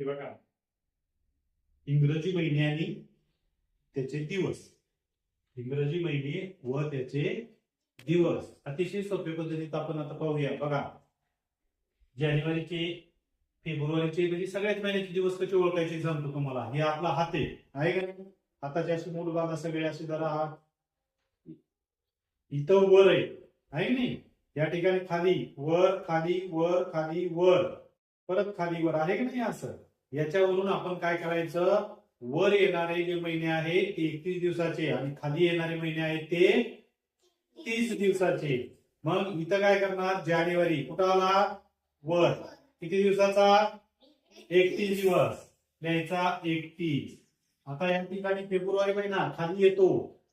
हे बघा, इंग्रजी महिने आणि त्याचे दिवस. इंग्रजी महिने व त्याचे दिवस अतिशय सोप्या पद्धतीत आपण आता पाहूया. बघा, जानेवारीचे, फेब्रुवारीचे म्हणजे सगळ्याच महिन्याचे दिवस कसे ओळखायचे सांगतो तुम्हाला. हे आपला हात आहे का नाही? हाताचे असे मूठ बांधा, सगळे असे जरा इथं वर आहे की नाही? या ठिकाणी खाली वर, खाली वर, खाली वर, परत खाली वर आहे की नाही? असं याच्यावरून आपण काय करायचं, वर येणारे जे महिने आहेत ते 31 दिवसाचे आणि खाली येणारे महिने आहेत ते 30 दिवसाचे. मग इथं काय करणार, जानेवारी कुठं आला? वर. किती दिवसाचा? 31 दिवस लिहायचा, 31. आता या ठिकाणी फेब्रुवारी महिना खाली येतो.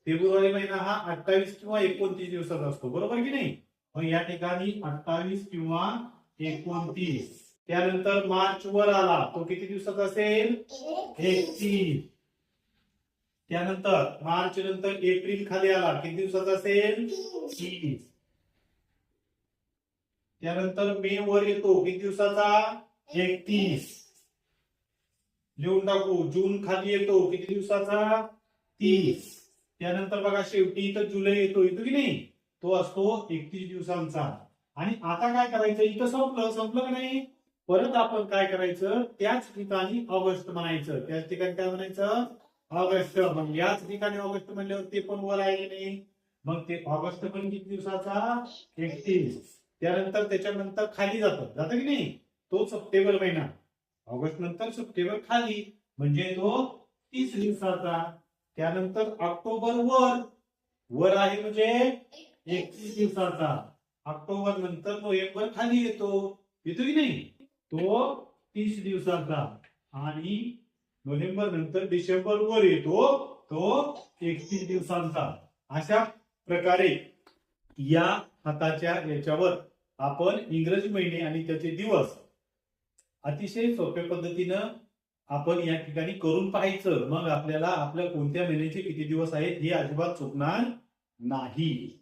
फेब्रुवारी महिना हा 28 किंवा 29 दिवसाचा असतो, बरोबर की नाही? मग या ठिकाणी 28 किंवा 29. त्यानंतर मार्च वर आला, तो किती दिवसाचा असेल? 31. त्यानंतर मार्च नंतर एप्रिल खाली आला, किती दिवसाचा असेल? 30. त्यानंतर मे वर येतो, किती दिवसाचा? 31. लिहून टाकू. जून खाली येतो, किती दिवसाचा? 30. त्यानंतर बघा शेवटी इथं जुलै येतो, येतो की नाही? तो असतो 31 दिवसांचा. आणि आता काय करायचं, इथं संपलं का नाही? परत आपण काय करायचं, त्याच ठिकाणी ऑगस्ट म्हणायचं. त्याच ठिकाणी काय म्हणायचं? ऑगस्ट. मग याच ठिकाणी ऑगस्ट म्हणल्यावर ते पण वर आहे की नाही? मग ते ऑगस्ट पण किती दिवसाचा? 31. त्यानंतर त्याच्यानंतर खाली जातं की नाही? तो सप्टेंबर महिना. ऑगस्ट नंतर सप्टेंबर खाली, म्हणजे तो 30 दिवसाचा. त्यानंतर ऑक्टोबर वर आहे म्हणजे 31 दिवसाचा. ऑक्टोबर नंतर नोव्हेंबर खाली येतो की नाही? तो 30 दिवसाचा. आणि नोव्हेंबर नंतर डिसेंबर वर येतो, तो 31 दिवसांचा. अशा प्रकारे या हाताच्या याच्यावर आपण इंग्रजी महिने आणि त्याचे दिवस अतिशय सोप्या पद्धतीनं आपण या ठिकाणी करून पाहायचं. मग आपल्याला आपल्या कोणत्या महिन्याचे किती दिवस आहेत हे अजिबात चुकणार नाही.